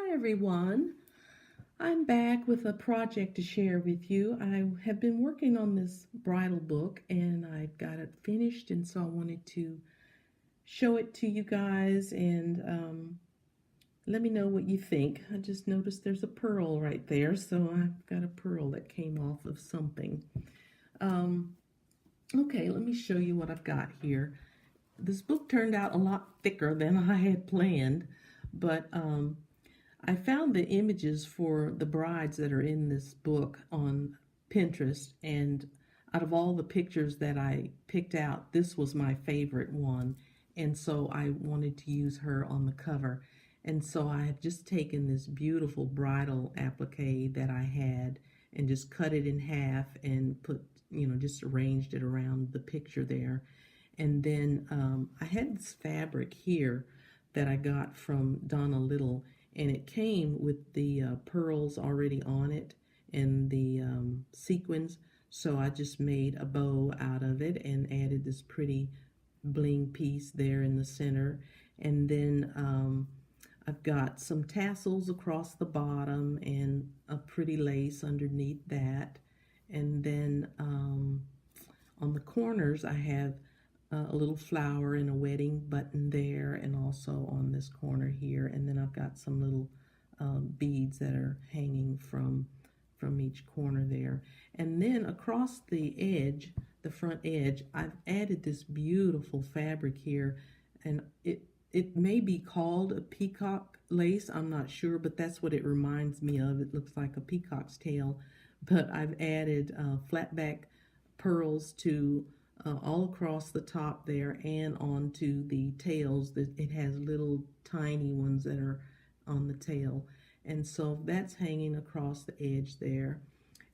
Hi everyone. I'm back with a project to share with you. I have been working on this bridal book and I've got it finished, and so I wanted to show it to you guys and let me know what you think. I just noticed there's a pearl right there, so I've got a pearl that came off of something. Um, okay, let me show you what I've got here. This book turned out a lot thicker than I had planned, but I found the images for the brides that are in this book on Pinterest, and out of all the pictures that I picked out, this was my favorite one, and so I wanted to use her on the cover. And so I have just taken this beautiful bridal applique that I had and just cut it in half and put, just arranged it around the picture there. And then I had this fabric here that I got from Donna Little, and it came with the pearls already on it and the sequins. So I just made a bow out of it and added this pretty bling piece there in the center. And then I've got some tassels across the bottom and a pretty lace underneath that. And then on the corners I have a little flower and a wedding button there, and also on this corner here. And then I've got some little beads that are hanging from each corner there. And then across the edge, the front edge, I've added this beautiful fabric here, and it may be called a peacock lace, I'm not sure, but that's what it reminds me of. It looks like a peacock's tail, but I've added flat back pearls to all across the top there and onto the tails. That it has little tiny ones that are on the tail, and so that's hanging across the edge there.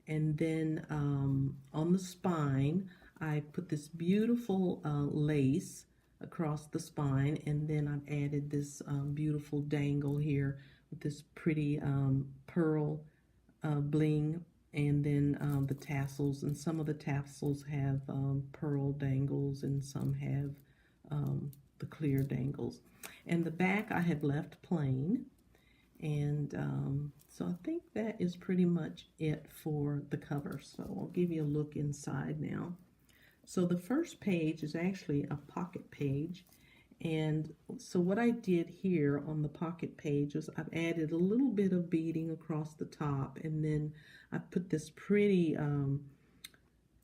And then on the spine I put this beautiful lace across the spine, and then I've added this beautiful dangle here with this pretty pearl bling, and then the tassels, and some of the tassels have pearl dangles and some have the clear dangles. And the back I have left plain, and so I think that is pretty much it for the cover. So I'll give you a look inside now. So the first page is actually a pocket page, and so what I did here on the pocket page is I've added a little bit of beading across the top, and then I put this pretty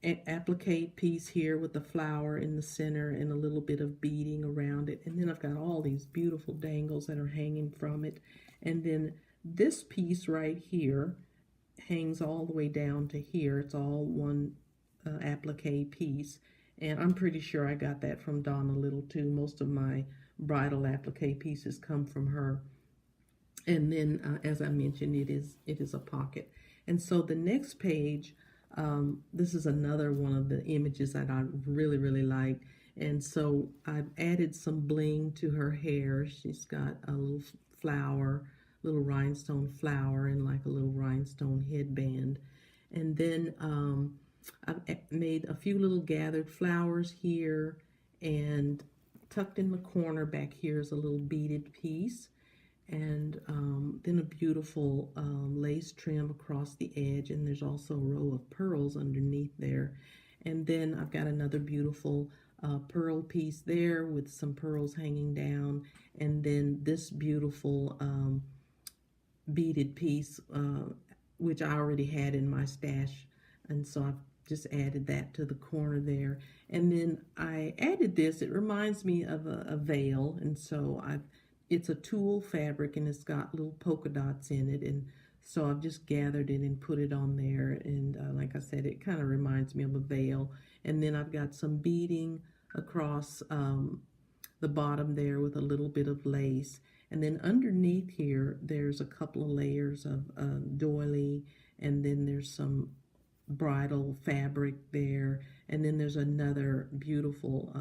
applique piece here with the flower in the center and a little bit of beading around it. And then I've got all these beautiful dangles that are hanging from it. And then this piece right here hangs all the way down to here. It's all one applique piece. And I'm pretty sure I got that from Donna Little too. Most of my bridal applique pieces come from her. And then, as I mentioned, it is a pocket. And so the next page, this is another one of the images that I really, really like. And so I've added some bling to her hair. She's got a little flower, little rhinestone flower, and like a little rhinestone headband. And then I've made a few little gathered flowers here, and tucked in the corner back here is a little beaded piece, and then a beautiful lace trim across the edge, and there's also a row of pearls underneath there. And then I've got another beautiful pearl piece there with some pearls hanging down, and then this beautiful beaded piece which I already had in my stash, and so I've just added that to the corner there. And then I added this, it reminds me of a veil, and so it's a tulle fabric, and it's got little polka dots in it, and so I've just gathered it and put it on there. And like I said, it kind of reminds me of a veil. And then I've got some beading across the bottom there with a little bit of lace. And then underneath here, there's a couple of layers of doily, and then there's some bridal fabric there, and then there's another beautiful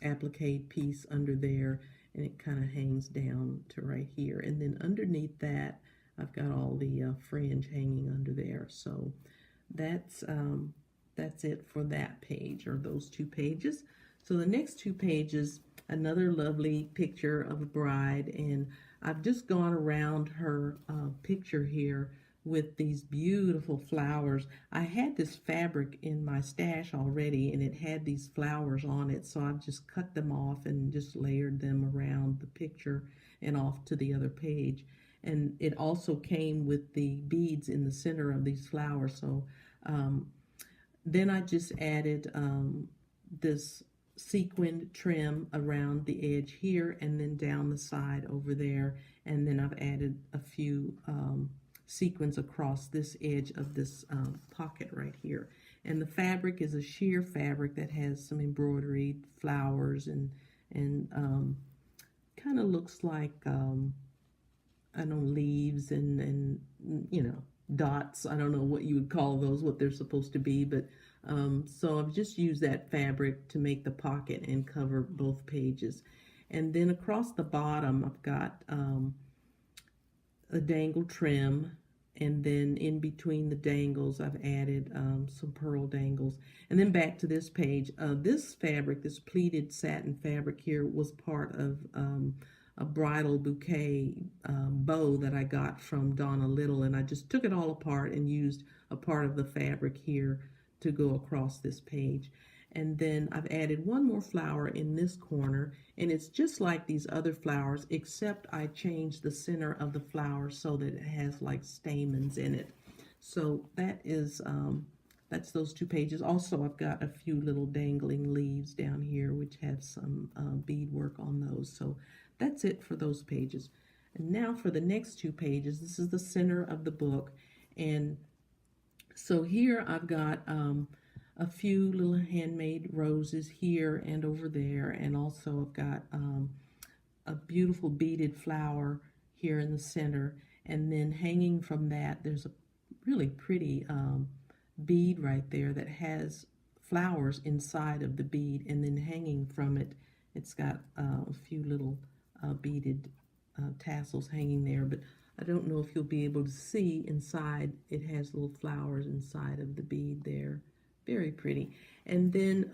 applique piece under there, and it kind of hangs down to right here. And then underneath that, I've got all the fringe hanging under there. So that's it for that page, or those two pages. So the next two pages, another lovely picture of a bride, and I've just gone around her picture here with these beautiful flowers. I had this fabric in my stash already and it had these flowers on it, so I've just cut them off and just layered them around the picture and off to the other page. And it also came with the beads in the center of these flowers. So um, then I just added this sequined trim around the edge here and then down the side over there. And then I've added a few sequins across this edge of this pocket right here. And the fabric is a sheer fabric that has some embroidered flowers and kind of looks like I don't know, leaves and you know, dots. I don't know what you would call those, what they're supposed to be, but so I've just used that fabric to make the pocket and cover both pages. And then across the bottom I've got a dangle trim, and then in between the dangles I've added some pearl dangles. And then back to this page, this fabric, this pleated satin fabric here, was part of a bridal bouquet bow that I got from Donna Little, and I just took it all apart and used a part of the fabric here to go across this page. And then I've added one more flower in this corner, and it's just like these other flowers, except I changed the center of the flower so that it has like stamens in it. So that is that's those two pages. Also, I've got a few little dangling leaves down here which have some beadwork on those. So that's it for those pages. And now for the next two pages, this is the center of the book. And so here I've got a few little handmade roses here and over there. And also I've got a beautiful beaded flower here in the center. And then hanging from that, there's a really pretty bead right there that has flowers inside of the bead. And then hanging from it, it's got a few little beaded tassels hanging there, but I don't know if you'll be able to see inside. It has little flowers inside of the bead there. Very pretty. And then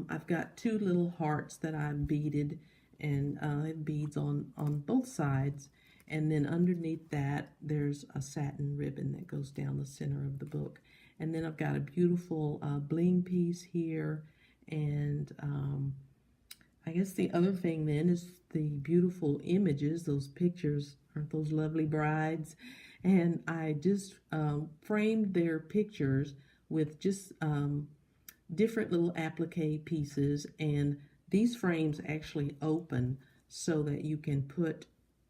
I've got two little hearts that I've beaded, and I have beads on both sides. And then underneath that, there's a satin ribbon that goes down the center of the book. And then I've got a beautiful bling piece here, and I guess the other thing then is the beautiful images, those pictures, aren't those lovely brides? And I just framed their pictures with just different little applique pieces, and these frames actually open so that you can put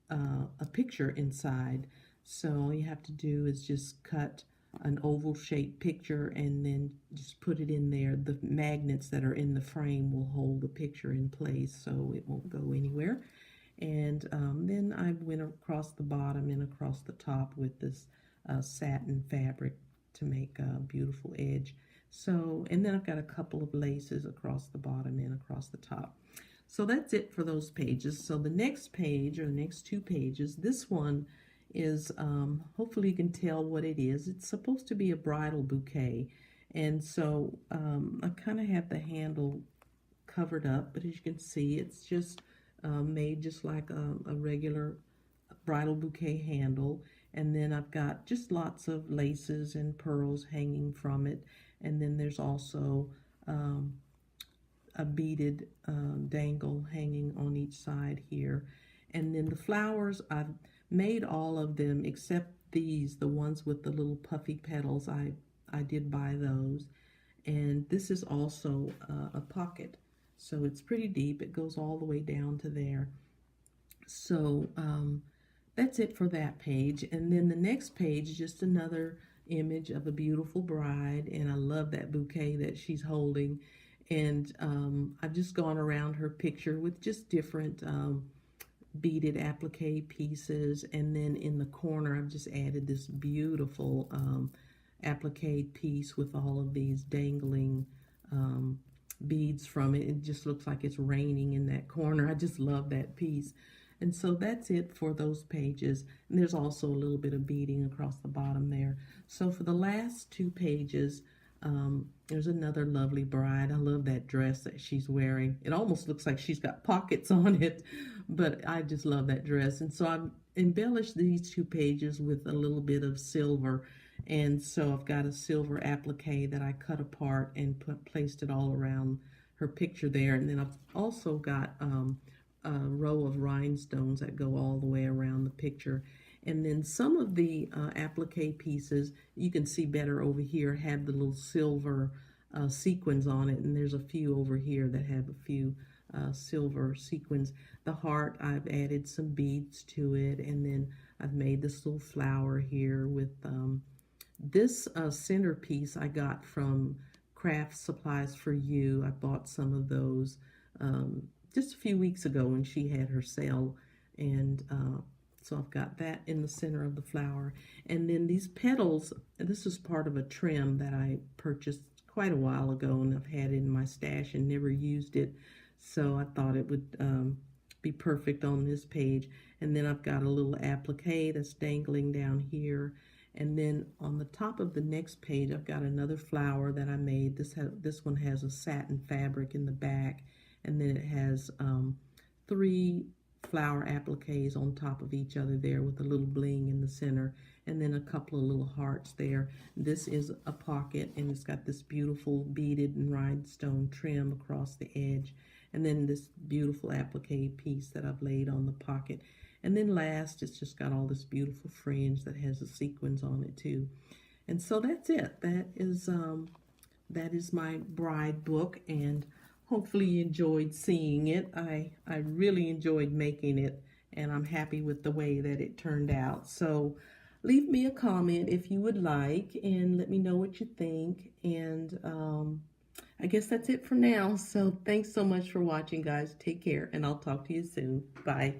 a picture inside. So all you have to do is just cut an oval shaped picture and then just put it in there. The magnets that are in the frame will hold the picture in place so it won't go anywhere. And then I went across the bottom and across the top with this satin fabric to make a beautiful edge. So, and then I've got a couple of laces across the bottom and across the top. So that's it for those pages. So the next page, or the next two pages, this one is, hopefully you can tell what it is. It's supposed to be a bridal bouquet. And so I kind of have the handle covered up, but as you can see, it's just made just like a regular bridal bouquet handle. And then I've got just lots of laces and pearls hanging from it. And then there's also a beaded dangle hanging on each side here. And then the flowers, I've made all of them except these, the ones with the little puffy petals. I did buy those. And this is also a pocket. So it's pretty deep. It goes all the way down to there. So that's it for that page. And then the next page is just another image of a beautiful bride. And I love that bouquet that she's holding. And I've just gone around her picture with just different beaded applique pieces. And then in the corner, I've just added this beautiful applique piece with all of these dangling beads from it. It just looks like it's raining in that corner. I just love that piece. And so that's it for those pages. And there's also a little bit of beading across the bottom there. So for the last two pages, there's another lovely bride. I love that dress that she's wearing. It almost looks like she's got pockets on it, but I just love that dress. And so embellished these two pages with a little bit of silver. And so I've got a silver applique that I cut apart and placed it all around her picture there. And then I've also got a row of rhinestones that go all the way around the picture. And then some of the applique pieces, you can see better over here, have the little silver sequins on it. And there's a few over here that have a few silver sequins. The heart, I've added some beads to it. And then I've made this little flower here with this centerpiece I got from Craft Supplies for You. I bought some of those just a few weeks ago when she had her sale, and so I've got that in the center of the flower. And then these petals, this is part of a trim that I purchased quite a while ago, and I've had it in my stash and never used it, so I thought it would be perfect on this page. And then I've got a little applique that's dangling down here. And then on the top of the next page, I've got another flower that I made. This one has a satin fabric in the back, and then it has 3 flower appliques on top of each other there with a little bling in the center, and then a couple of little hearts there. This is a pocket, and it's got this beautiful beaded and rhinestone trim across the edge, and then this beautiful applique piece that I've laid on the pocket. And then last, it's just got all this beautiful fringe that has the sequins on it too. And so that's it. That is my bride book, and hopefully you enjoyed seeing it. I really enjoyed making it, and I'm happy with the way that it turned out. So leave me a comment if you would like, and let me know what you think. And I guess that's it for now. So thanks so much for watching, guys. Take care, and I'll talk to you soon. Bye.